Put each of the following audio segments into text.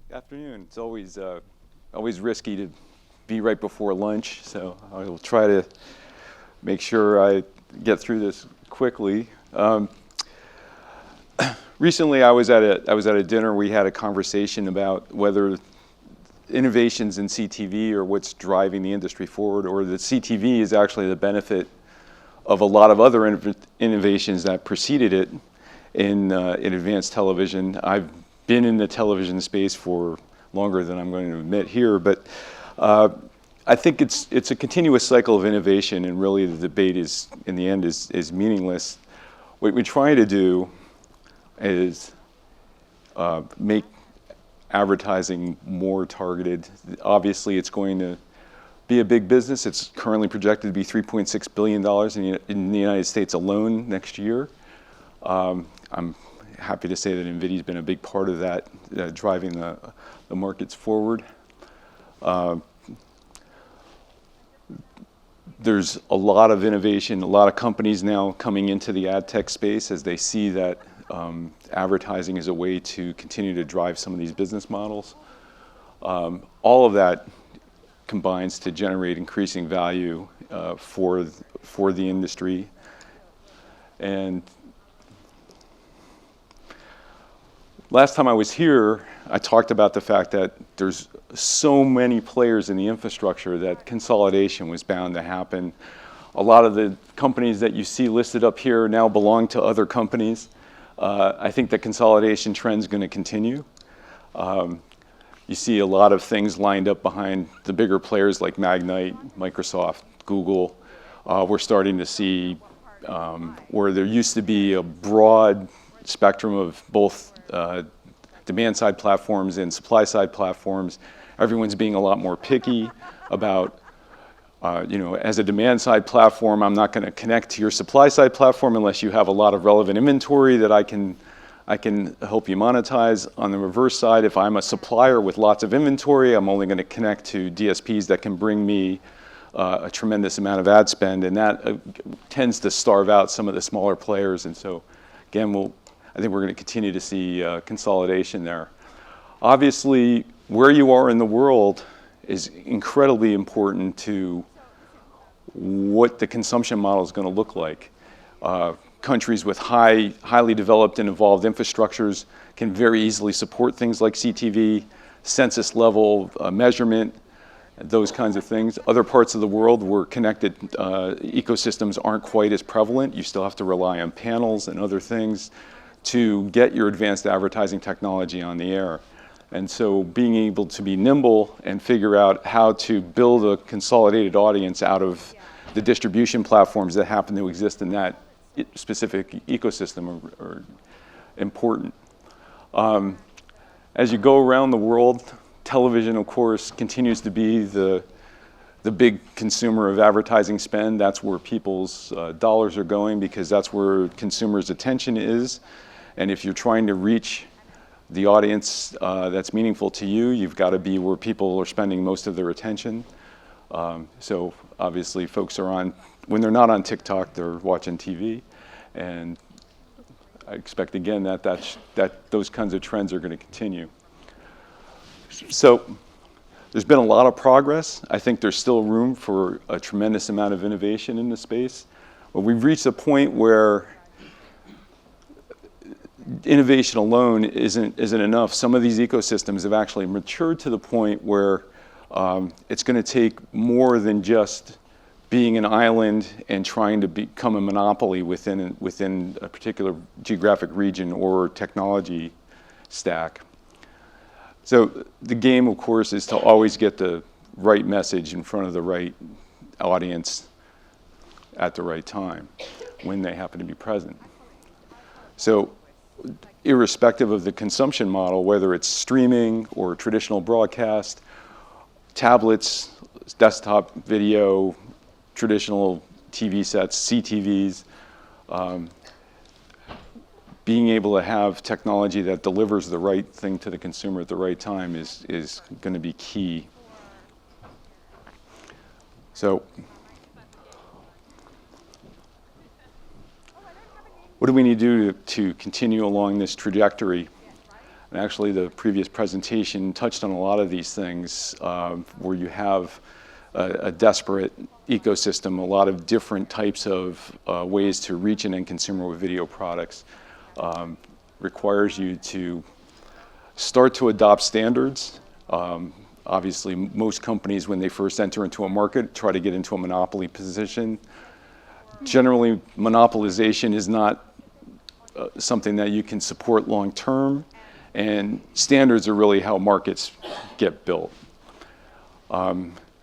Afternoon. It's always risky to be right before lunch, so I will try to make sure I get through this quickly. Recently, I was at a dinner. We had a conversation about whether innovations in CTV are what's driving the industry forward, or that CTV is actually the benefit of a lot of other innovations that preceded it in advanced television. I've been in the television space for longer than I'm going to admit here, but I think it's a continuous cycle of innovation, and really the debate is, in the end, is meaningless. What we're trying to do is make advertising more targeted. Obviously, it's going to be a big business. It's currently projected to be $3.6 billion in the United States alone next year. I'm happy to say that INVIDI's been a big part of that, driving the markets forward. There's a lot of innovation, a lot of companies now coming into the ad tech space as they see that advertising is a way to continue to drive some of these business models. All of that combines to generate increasing value for the industry. And last time I was here, I talked about the fact that there's so many players in the infrastructure that consolidation was bound to happen. A lot of the companies that you see listed up here now belong to other companies. I think the consolidation trend is going to continue. You see a lot of things lined up behind the bigger players like Magnite, Microsoft, Google. We're starting to see where there used to be a broad spectrum of both demand-side platforms and supply-side platforms. Everyone's being a lot more picky about, as a demand-side platform, I'm not going to connect to your supply-side platform unless you have a lot of relevant inventory that I can help you monetize. On the reverse side, if I'm a supplier with lots of inventory, I'm only going to connect to DSPs that can bring me a tremendous amount of ad spend, and that tends to starve out some of the smaller players. And so, again, I think we're going to continue to see consolidation there. Obviously, where you are in the world is incredibly important to what the consumption model is going to look like. Countries with highly developed and evolved infrastructures can very easily support things like CTV, census level measurement, those kinds of things. Other parts of the world where connected ecosystems aren't quite as prevalent, you still have to rely on panels and other things to get your advanced advertising technology on the air. And so being able to be nimble and figure out how to build a consolidated audience out of the distribution platforms that happen to exist in that specific ecosystem are important. As you go around the world, television, of course, continues to be the big consumer of advertising spend. That's where people's dollars are going, because that's where consumers' attention is. And if you're trying to reach the audience that's meaningful to you, you've got to be where people are spending most of their attention. So obviously folks are when they're not on TikTok, they're watching TV. And I expect, again, that those kinds of trends are going to continue. So there's been a lot of progress. I think there's still room for a tremendous amount of innovation in the space. But we've reached a point where innovation alone isn't enough. Some of these ecosystems have actually matured to the point where it's going to take more than just being an island and trying to become a monopoly within a particular geographic region or technology stack. So the game, of course, is to always get the right message in front of the right audience at the right time when they happen to be present. So irrespective of the consumption model, whether it's streaming or traditional broadcast, tablets, desktop video, traditional TV sets, CTVs, being able to have technology that delivers the right thing to the consumer at the right time is going to be key. So what do we need to do to continue along this trajectory? And actually, the previous presentation touched on a lot of these things where you have a desperate ecosystem, a lot of different types of ways to reach an end consumer with video products. Requires you to start to adopt standards. Obviously, most companies, when they first enter into a market, try to get into a monopoly position. Generally, monopolization is not something that you can support long term, and standards are really how markets get built.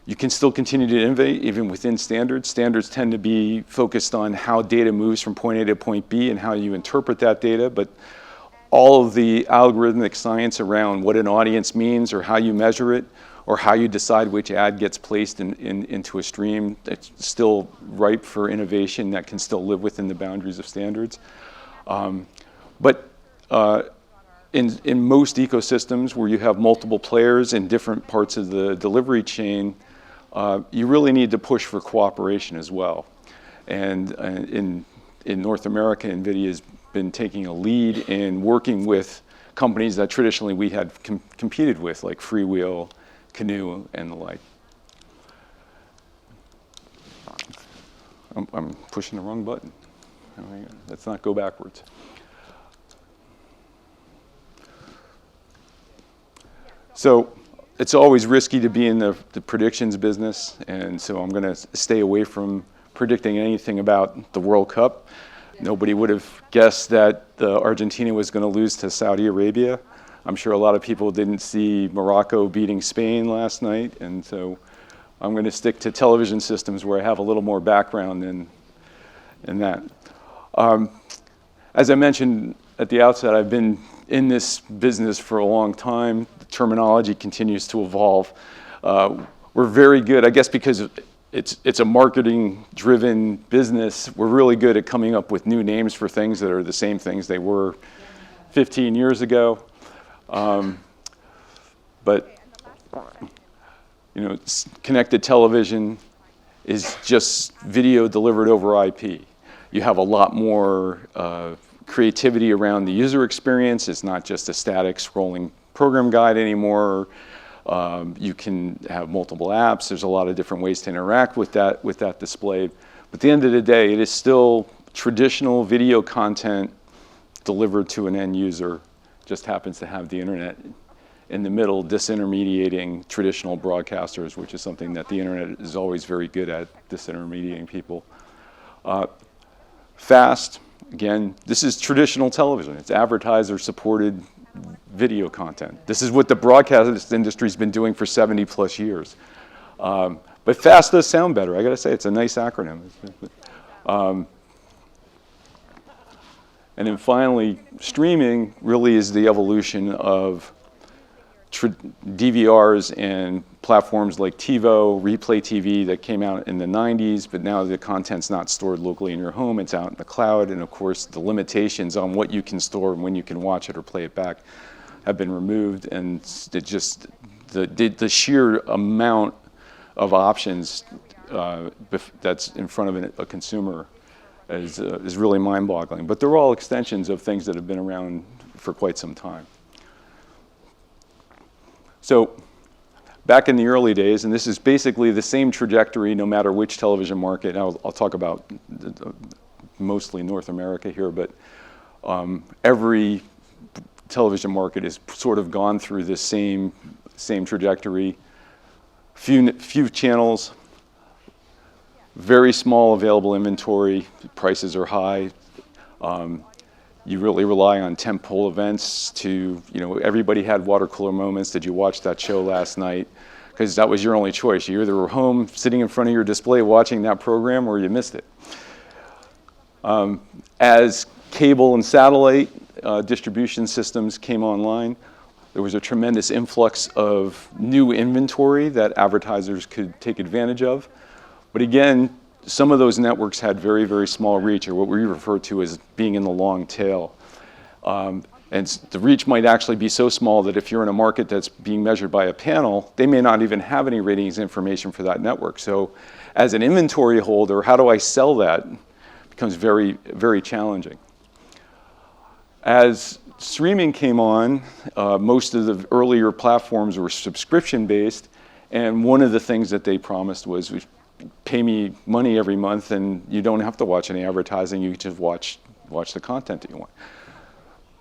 You can still continue to innovate even within standards. Standards tend to be focused on how data moves from point A to point B and how you interpret that data, but all of the algorithmic science around what an audience means or how you measure it or how you decide which ad gets placed into a stream, it's still ripe for innovation that can still live within the boundaries of standards. But in most ecosystems where you have multiple players in different parts of the delivery chain, you really need to push for cooperation as well. And in North America, NVIDIA has been taking a lead in working with companies that traditionally we had competed with, like Freewheel, Canoe, and the like. I'm pushing the wrong button. Let's not go backwards. So it's always risky to be in the predictions business, and so I'm going to stay away from predicting anything about the World Cup. Nobody would have guessed that Argentina was going to lose to Saudi Arabia. I'm sure a lot of people didn't see Morocco beating Spain last night, and so I'm going to stick to television systems where I have a little more background in that. As I mentioned at the outset, I've been in this business for a long time. The terminology continues to evolve. We're very good, I guess because it's a marketing-driven business, we're really good at coming up with new names for things that are the same things they were 15 years ago. But connected television is just video delivered over IP. You have a lot more creativity around the user experience. It's not just a static scrolling program guide anymore. You can have multiple apps. There's a lot of different ways to interact with that display. But at the end of the day, it is still traditional video content delivered to an end user. Just happens to have the internet in the middle, disintermediating traditional broadcasters, which is something that the internet is always very good at, disintermediating people. Fast, again, this is traditional television. It's advertiser-supported video content. This is what the broadcast industry's been doing for 70 plus years. But fast does sound better. I gotta say, it's a nice acronym. And then finally, streaming really is the evolution of DVRs and platforms like TiVo, Replay TV that came out in the 90s, but now the content's not stored locally in your home, it's out in the cloud, and of course the limitations on what you can store and when you can watch it or play it back have been removed, and it just, the sheer amount of options that's in front of a consumer is really mind-boggling. But they're all extensions of things that have been around for quite some time. So back in the early days, and this is basically the same trajectory no matter which television market. I'll talk about mostly North America here, but every television market has sort of gone through this same trajectory. Few channels, very small available inventory, prices are high. You really rely on tentpole events to, everybody had water cooler moments. Did you watch that show last night? Because that was your only choice. You either were home sitting in front of your display watching that program or you missed it. As cable and satellite distribution systems came online, there was a tremendous influx of new inventory that advertisers could take advantage of. But again, some of those networks had very, very small reach, or what we refer to as being in the long tail. And the reach might actually be so small that if you're in a market that's being measured by a panel, they may not even have any ratings information for that network. So as an inventory holder, how do I sell that? Becomes very, very challenging. As streaming came on, most of the earlier platforms were subscription-based, and one of the things that they promised was, pay me money every month and you don't have to watch any advertising, you can just watch the content that you want.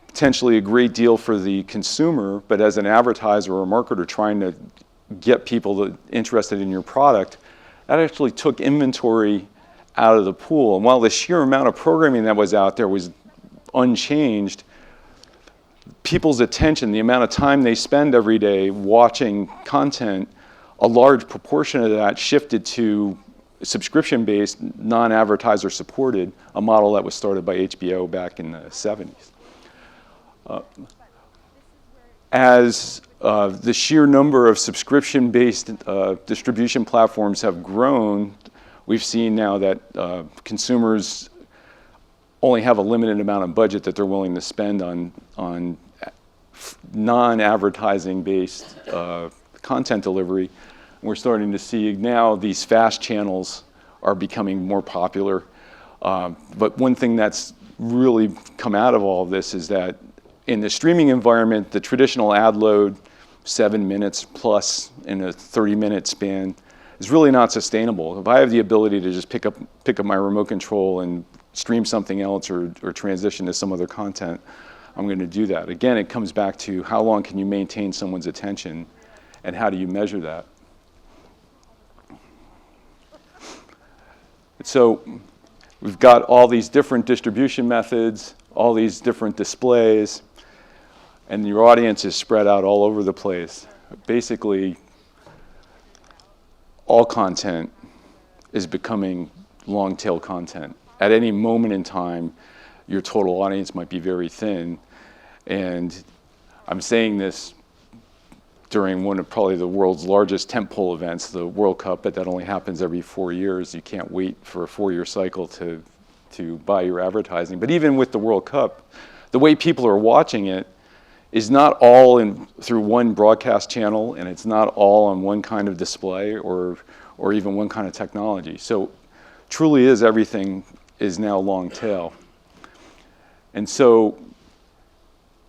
Potentially a great deal for the consumer, but as an advertiser or a marketer trying to get people interested in your product, that actually took inventory out of the pool. And while the sheer amount of programming that was out there was unchanged, people's attention, the amount of time they spend every day watching content, a large proportion of that shifted to subscription-based, non-advertiser supported, a model that was started by HBO back in the 70s. As the sheer number of subscription-based distribution platforms have grown, we've seen now that consumers only have a limited amount of budget that they're willing to spend on non-advertising based content delivery. We're starting to see now these fast channels are becoming more popular. But one thing that's really come out of all of this is that in the streaming environment, the traditional ad load, 7 minutes plus in a 30-minute span, is really not sustainable. If I have the ability to just pick up my remote control and stream something else or transition to some other content, I'm going to do that. Again, it comes back to how long can you maintain someone's attention and how do you measure that? So we've got all these different distribution methods, all these different displays, and your audience is spread out all over the place. Basically, all content is becoming long-tail content. At any moment in time, your total audience might be very thin. And I'm saying this during one of probably the world's largest tentpole events, the World Cup, but that only happens every 4 years. You can't wait for a 4-year cycle to buy your advertising. But even with the World Cup, the way people are watching it is not all through one broadcast channel, and it's not all on one kind of display or even one kind of technology. So truly is everything is now long tail. And so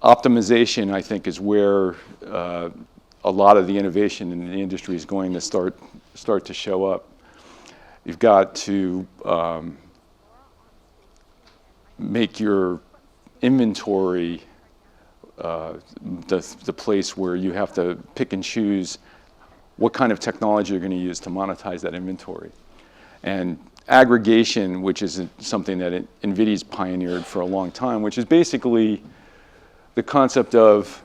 optimization, I think, is where a lot of the innovation in the industry is going to start to show up. You've got to make your inventory the place where you have to pick and choose what kind of technology you're going to use to monetize that inventory. And aggregation, which is something that INVIDI's pioneered for a long time, which is basically the concept of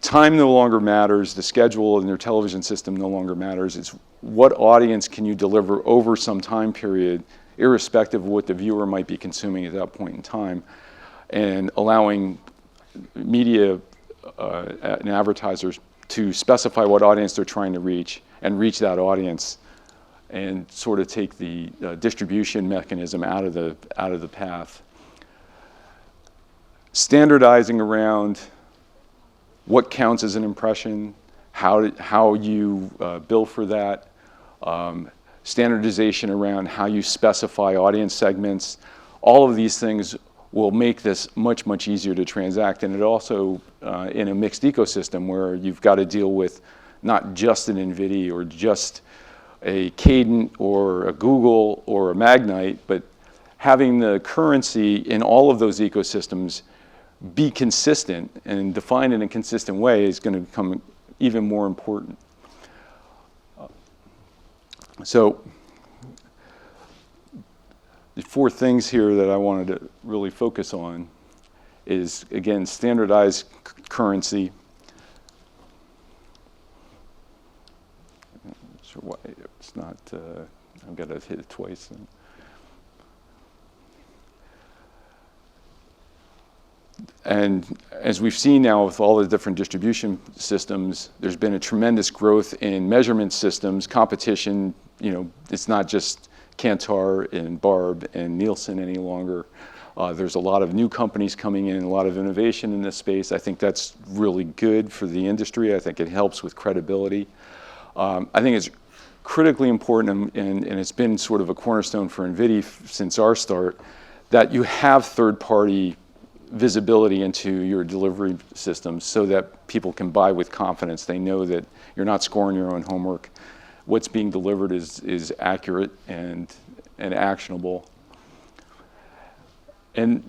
time no longer matters, the schedule in your television system no longer matters. It's what audience can you deliver over some time period, irrespective of what the viewer might be consuming at that point in time, and allowing media and advertisers to specify what audience they're trying to reach and reach that audience and sort of take the distribution mechanism out of the path. Standardizing around what counts as an impression, how you bill for that, standardization around how you specify audience segments. All of these things will make this much, much easier to transact. And it also, in a mixed ecosystem where you've got to deal with not just an INVIDI or just a Cadent or a Google or a Magnite, but having the currency in all of those ecosystems be consistent and defined in a consistent way is going to become even more important. So the 4 things here that I wanted to really focus on is, again, standardized currency. I'm not sure why it's not, I've got to hit it twice. And as we've seen now with all the different distribution systems, there's been a tremendous growth in measurement systems, competition. It's not just Kantar and Barb and Nielsen any longer. There's a lot of new companies coming in, a lot of innovation in this space. I think that's really good for the industry. I think it helps with credibility. I think it's critically important, and it's been sort of a cornerstone for INVIDI since our start, that you have third-party visibility into your delivery systems so that people can buy with confidence. They know that you're not scoring your own homework. What's being delivered is accurate and actionable. And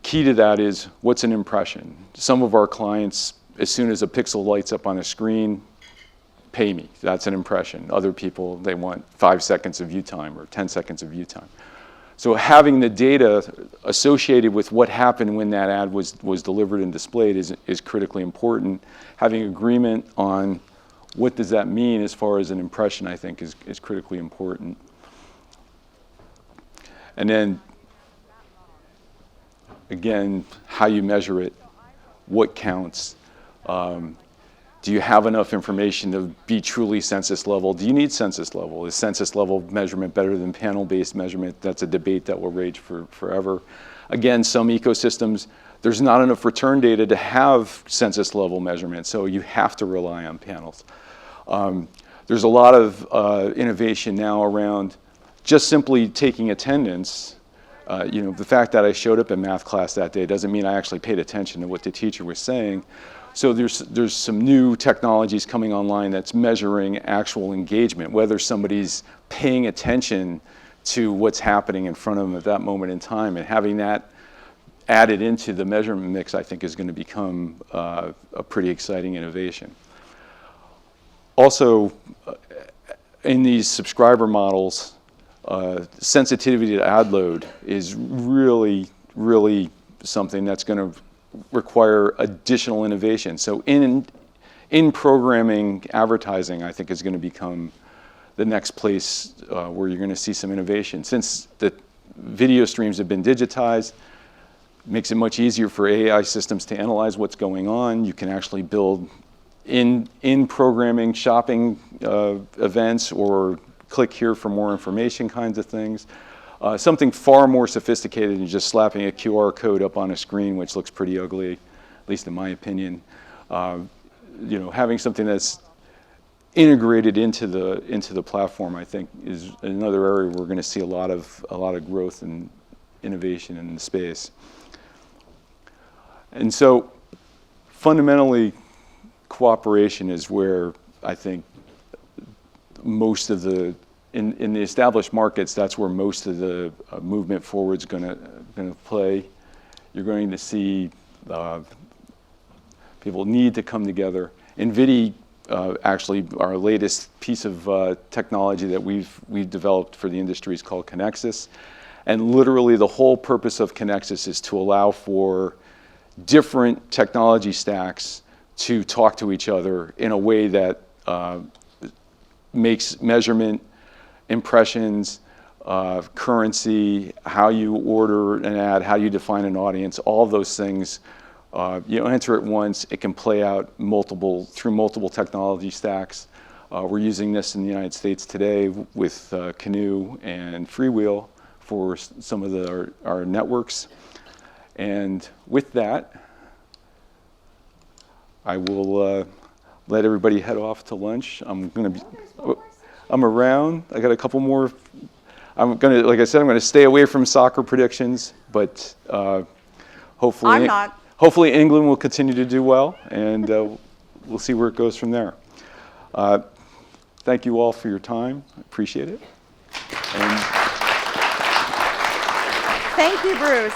key to that is, what's an impression? Some of our clients, as soon as a pixel lights up on a screen, pay me. That's an impression. Other people, they want 5 seconds of view time or 10 seconds of view time. So having the data associated with what happened when that ad was delivered and displayed is critically important. Having agreement on what does that mean as far as an impression, I think, is critically important. And then, again, how you measure it, what counts. Do you have enough information to be truly census level? Do you need census level? Is census level measurement better than panel-based measurement? That's a debate that will rage forever. Again, some ecosystems, there's not enough return data to have census level measurement, so you have to rely on panels. There's a lot of innovation now around just simply taking attendance. The fact that I showed up in math class that day doesn't mean I actually paid attention to what the teacher was saying. So there's some new technologies coming online that's measuring actual engagement, whether somebody's paying attention to what's happening in front of them at that moment in time, and having that added into the measurement mix, I think, is going to become a pretty exciting innovation. Also, in these subscriber models, sensitivity to ad load is really, really something that's going to require additional innovation. So in programming advertising, I think, is going to become the next place where you're going to see some innovation. Since the video streams have been digitized, it makes it much easier for AI systems to analyze what's going on. You can actually build in programming shopping events or click here for more information kinds of things. Something far more sophisticated than just slapping a QR code up on a screen, which looks pretty ugly, at least in my opinion. Having something that's integrated into the platform, I think, is another area where we're going to see a lot of growth and innovation in the space. And so, fundamentally, cooperation is where I think most of the in the established markets, that's where most of the movement forward is going to play. You're going to see people need to come together. INVIDI, actually, our latest piece of technology that we've developed for the industry is called Connexus, and literally the whole purpose of Connexus is to allow for different technology stacks to talk to each other in a way that makes measurement, impressions, currency, how you order an ad, how you define an audience, all of those things. You enter it once, it can play out through multiple technology stacks. We're using this in the United States today with Canoe and Freewheel for some of our networks. And with that, I will let everybody head off to lunch. I'm around. I got a couple more. Like I said, I'm gonna stay away from soccer predictions, but hopefully, I'm not. Hopefully England will continue to do well, and we'll see where it goes from there. Thank you all for your time. I appreciate it. Thank you, Bruce.